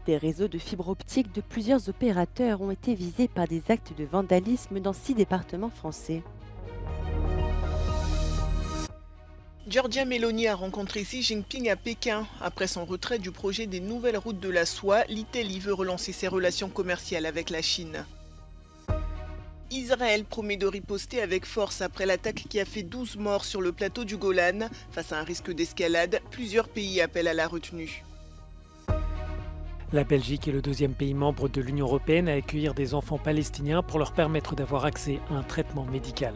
Des réseaux de fibre optique de plusieurs opérateurs ont été visés par des actes de vandalisme dans 6 départements français. Giorgia Meloni a rencontré Xi Jinping à Pékin. Après son retrait du projet des nouvelles routes de la soie, l'Italie veut relancer ses relations commerciales avec la Chine. Israël promet de riposter avec force après l'attaque qui a fait 12 morts sur le plateau du Golan. Face à un risque d'escalade, plusieurs pays appellent à la retenue. La Belgique est le deuxième pays membre de l'Union européenne à accueillir des enfants palestiniens pour leur permettre d'avoir accès à un traitement médical.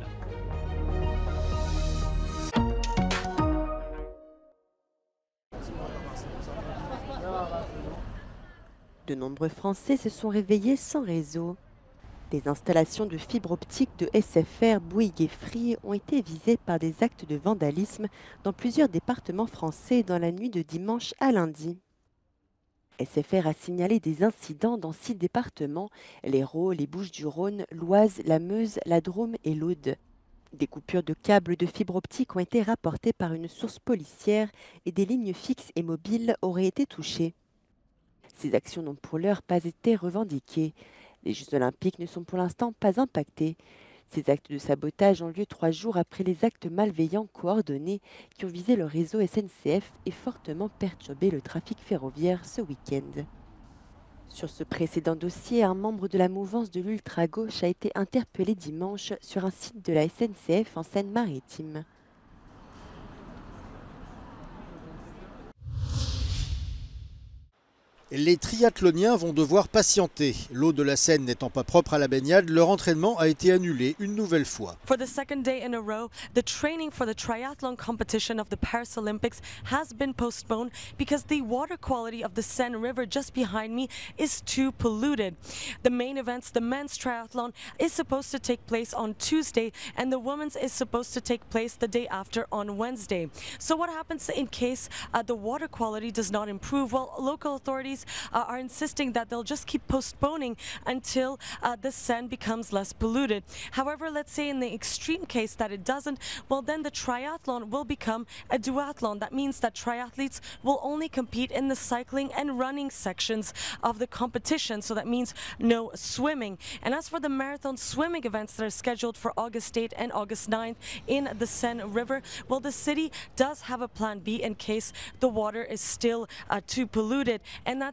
De nombreux Français se sont réveillés sans réseau. Des installations de fibre optique de SFR, Bouygues et Free ont été visées par des actes de vandalisme dans plusieurs départements français dans la nuit de dimanche à lundi. SFR a signalé des incidents dans 6 départements, l'Hérault, les Bouches-du-Rhône, l'Oise, la Meuse, la Drôme et l'Aude. Des coupures de câbles de fibre optique ont été rapportées par une source policière et des lignes fixes et mobiles auraient été touchées. Ces actions n'ont pour l'heure pas été revendiquées. Les Jeux Olympiques ne sont pour l'instant pas impactés. Ces actes de sabotage ont lieu 3 jours après les actes malveillants coordonnés qui ont visé le réseau SNCF et fortement perturbé le trafic ferroviaire ce week-end. Sur ce précédent dossier, un membre de la mouvance de l'ultra-gauche a été interpellé dimanche sur un site de la SNCF en Seine-Maritime. Les triathloniens vont devoir patienter. L'eau de la Seine n'étant pas propre à la baignade, leur entraînement a été annulé une nouvelle fois. For the second day in a row, the training for the triathlon competition of the Paris Olympics has been postponed because the water quality of the Seine River just behind me is too polluted. The main events, the men's triathlon, is supposed to take place on Tuesday and the women's is supposed to take place the day after on Wednesday. So what happens in case the water quality does not improve? Well, local authorities are insisting that they'll just keep postponing until the Seine becomes less polluted. However, let's say in the extreme case that it doesn't, well then the triathlon will become a duathlon. That means that triathletes will only compete in the cycling and running sections of the competition. So that means no swimming. And as for the marathon swimming events that are scheduled for August 8th and August 9th in the Seine River, well, the city does have a plan B in case the water is still too polluted. And that's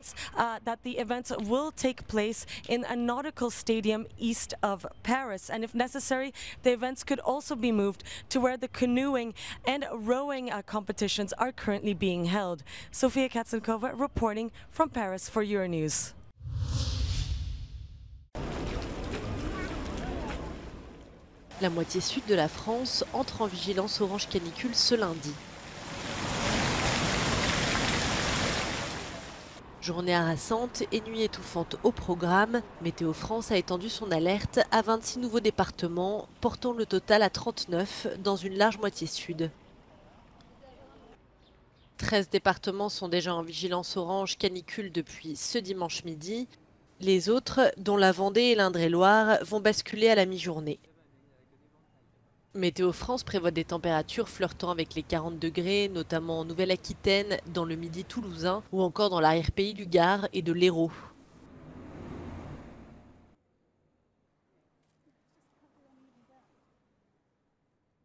that the events will take place in a nautical stadium east of Paris. And if necessary, the events could also be moved to where the canoeing and rowing competitions are currently being held. Sofia Katsenkova reporting from Paris for Euronews. La moitié sud de la France entre en vigilance orange canicule ce lundi. Journée harassante et nuit étouffante au programme, Météo France a étendu son alerte à 26 nouveaux départements, portant le total à 39 dans une large moitié sud. 13 départements sont déjà en vigilance orange canicule depuis ce dimanche midi. Les autres, dont la Vendée et l'Indre-et-Loire, vont basculer à la mi-journée. Météo France prévoit des températures flirtant avec les 40 degrés, notamment en Nouvelle-Aquitaine, dans le midi toulousain ou encore dans l'arrière-pays du Gard et de l'Hérault.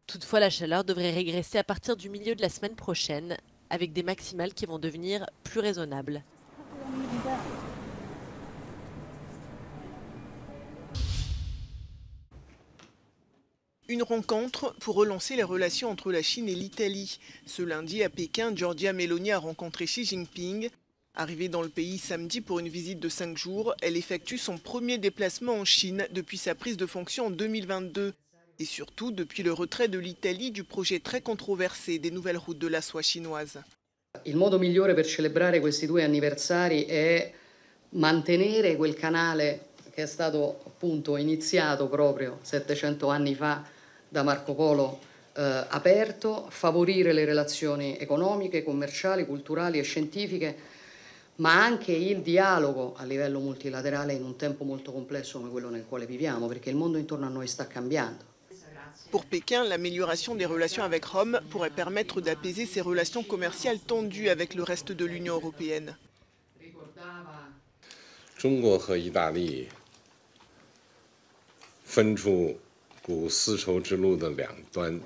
Toutefois, la chaleur devrait régresser à partir du milieu de la semaine prochaine, avec des maximales qui vont devenir plus raisonnables. Une rencontre pour relancer les relations entre la Chine et l'Italie. Ce lundi à Pékin, Giorgia Meloni a rencontré Xi Jinping. Arrivée dans le pays samedi pour une visite de 5 jours, elle effectue son premier déplacement en Chine depuis sa prise de fonction en 2022. Et surtout depuis le retrait de l'Italie du projet très controversé des nouvelles routes de la soie chinoise. Il modo migliore per celebrare questi 2 anniversari è mantenere quel canale che è stato appunto iniziato proprio 700 anni fa da Marco Polo aperto, favorire le relazioni economiche, commerciali, culturali e scientifiche, ma anche il dialogo a livello multilaterale in un tempo molto complesso come quello nel quale viviamo, perché il mondo intorno a noi sta cambiando. Pour Pékin, l'amélioration des relations avec Rome pourrait permettre d'apaiser ses relations commerciales tendues avec le reste de l'Union européenne. 中国和意大利分出古丝绸之路的两端，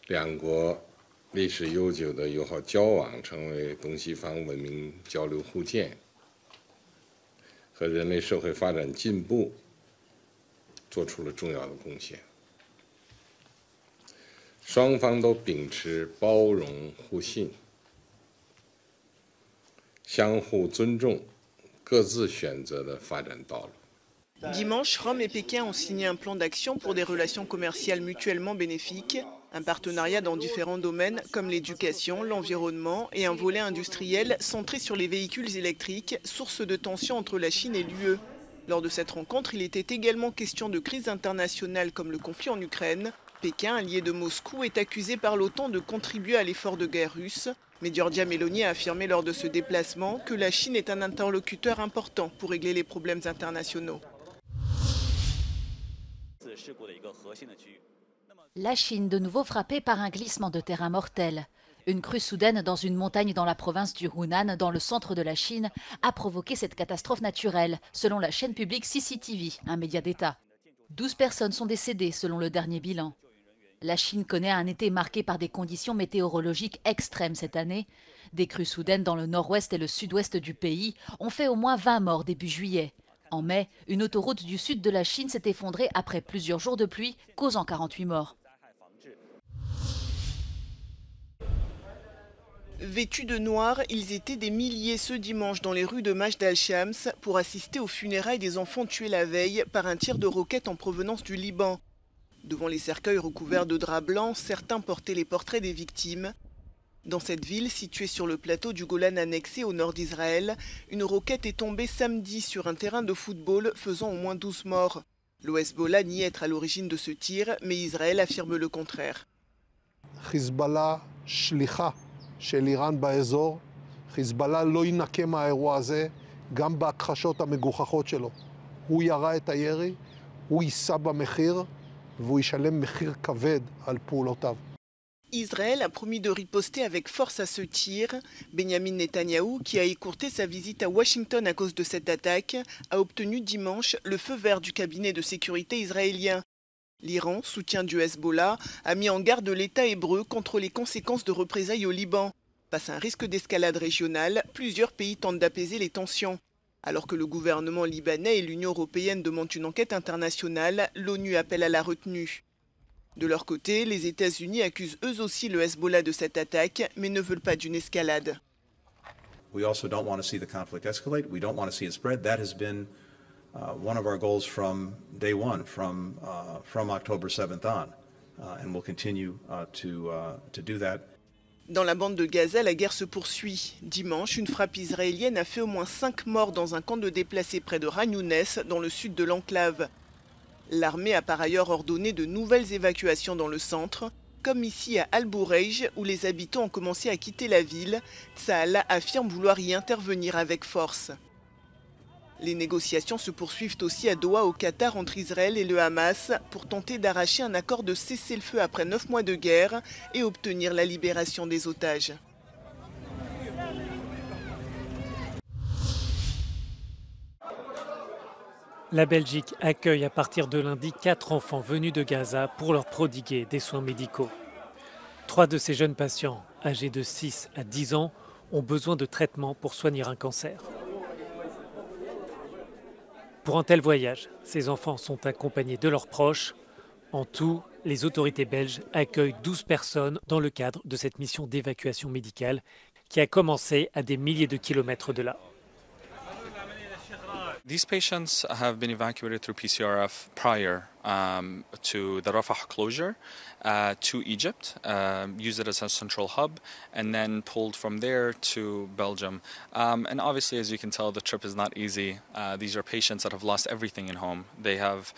两国历史悠久的友好交往成为东西方文明交流互鉴和人类社会发展进步做出了重要的贡献。双方都秉持包容互信、相互尊重、各自选择的发展道路。 Dimanche, Rome et Pékin ont signé un plan d'action pour des relations commerciales mutuellement bénéfiques, un partenariat dans différents domaines comme l'éducation, l'environnement et un volet industriel centré sur les véhicules électriques, source de tensions entre la Chine et l'UE. Lors de cette rencontre, il était également question de crises internationales comme le conflit en Ukraine. Pékin, allié de Moscou, est accusé par l'OTAN de contribuer à l'effort de guerre russe. Mais Giorgia Meloni a affirmé lors de ce déplacement que la Chine est un interlocuteur important pour régler les problèmes internationaux. La Chine, de nouveau frappée par un glissement de terrain mortel. Une crue soudaine dans une montagne dans la province du Hunan, dans le centre de la Chine, a provoqué cette catastrophe naturelle, selon la chaîne publique CCTV, un média d'État. 12 personnes sont décédées, selon le dernier bilan. La Chine connaît un été marqué par des conditions météorologiques extrêmes cette année. Des crues soudaines dans le nord-ouest et le sud-ouest du pays ont fait au moins 20 morts début juillet. En mai, une autoroute du sud de la Chine s'est effondrée après plusieurs jours de pluie, causant 48 morts. Vêtus de noir, ils étaient des milliers ce dimanche dans les rues de Majd al-Shams pour assister aux funérailles des enfants tués la veille par un tir de roquette en provenance du Liban. Devant les cercueils recouverts de draps blancs, certains portaient les portraits des victimes. Dans cette ville, située sur le plateau du Golan annexé au nord d'Israël, une roquette est tombée samedi sur un terrain de football, faisant au moins 12 morts. Le Hezbollah nie être à l'origine de ce tir, mais Israël affirme le contraire. חיזבאללה שליחה של איראן באזור. חיזבאללה לא ינקה מהאירוע הזה, גם בהכחשות המגוחכות שלו. הוא ירה את הירי, הוא יישא במחיר, והוא ישלם מחיר כבד על פעולותיו. Israël a promis de riposter avec force à ce tir. Benyamin Netanyahou, qui a écourté sa visite à Washington à cause de cette attaque, a obtenu dimanche le feu vert du cabinet de sécurité israélien. L'Iran, soutien du Hezbollah, a mis en garde l'État hébreu contre les conséquences de représailles au Liban. Face à un risque d'escalade régionale, plusieurs pays tentent d'apaiser les tensions. Alors que le gouvernement libanais et l'Union européenne demandent une enquête internationale, l'ONU appelle à la retenue. De leur côté, les États-Unis accusent eux aussi le Hezbollah de cette attaque, mais ne veulent pas d'une escalade. We also don't want to see the conflict escalate. We don't want to see it spread. That has been one of our goals from day one, from October 7th on, and we'll continue to do that. Dans la bande de Gaza, la guerre se poursuit. Dimanche, une frappe israélienne a fait au moins 5 morts dans un camp de déplacés près de Khan Younes, dans le sud de l'enclave. L'armée a par ailleurs ordonné de nouvelles évacuations dans le centre, comme ici à Al-Bourreij, où les habitants ont commencé à quitter la ville. Tsahal affirme vouloir y intervenir avec force. Les négociations se poursuivent aussi à Doha, au Qatar, entre Israël et le Hamas, pour tenter d'arracher un accord de cessez-le-feu après 9 mois de guerre et obtenir la libération des otages. La Belgique accueille à partir de lundi 4 enfants venus de Gaza pour leur prodiguer des soins médicaux. 3 de ces jeunes patients, âgés de 6 à 10 ans, ont besoin de traitements pour soigner un cancer. Pour un tel voyage, ces enfants sont accompagnés de leurs proches. En tout, les autorités belges accueillent 12 personnes dans le cadre de cette mission d'évacuation médicale qui a commencé à des milliers de kilomètres de là. These patients have been evacuated through PCRF prior to the Rafah closure to Egypt, used it as a central hub, and then pulled from there to Belgium. And obviously, as you can tell, the trip is not easy. These are patients that have lost everything in home. They have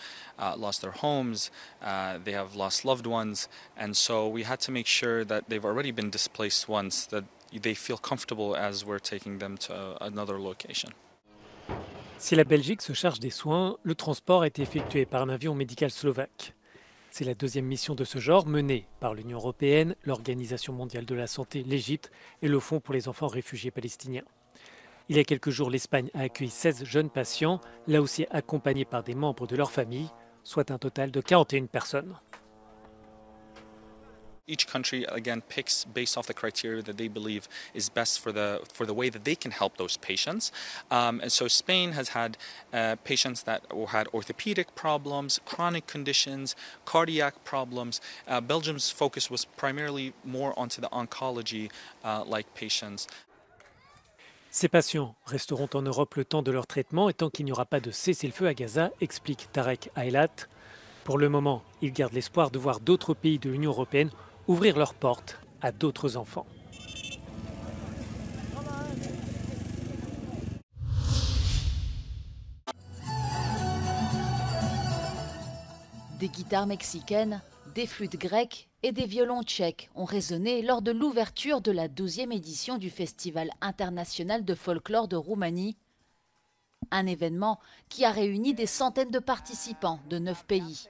lost their homes, they have lost loved ones, and so we had to make sure that they've already been displaced once, that they feel comfortable as we're taking them to another location. Si la Belgique se charge des soins, le transport est effectué par un avion médical slovaque. C'est la deuxième mission de ce genre menée par l'Union européenne, l'Organisation mondiale de la santé, l'Égypte et le Fonds pour les enfants réfugiés palestiniens. Il y a quelques jours, l'Espagne a accueilli 16 jeunes patients, là aussi accompagnés par des membres de leur famille, soit un total de 41 personnes. Each country again picks based off the criteria that they believe is best for the way that they can help those patients. And so Spain has had patients that had orthopedic problems, chronic conditions, cardiac problems. Belgium's focus was primarily more onto the oncology-like patients. Ces patients resteront en Europe le temps de leur traitement et tant qu'il n'y aura pas de cessez-le-feu à Gaza, explique Tarek Aylat. Pour le moment, il garde l'espoir de voir d'autres pays de l'Union européenne ouvrir leurs portes à d'autres enfants. Des guitares mexicaines, des flûtes grecques et des violons tchèques ont résonné lors de l'ouverture de la 12e édition du Festival international de folklore de Roumanie. Un événement qui a réuni des centaines de participants de 9 pays.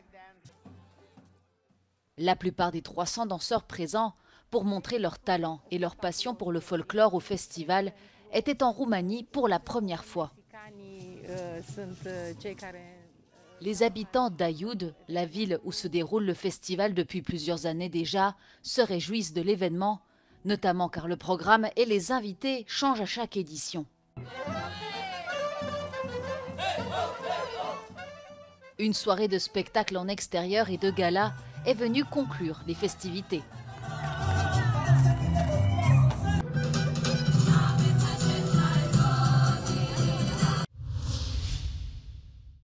La plupart des 300 danseurs présents, pour montrer leur talent et leur passion pour le folklore au festival, étaient en Roumanie pour la première fois. Les habitants d'Aiud, la ville où se déroule le festival depuis plusieurs années déjà, se réjouissent de l'événement, notamment car le programme et les invités changent à chaque édition. Une soirée de spectacle en extérieur et de gala est venue conclure les festivités.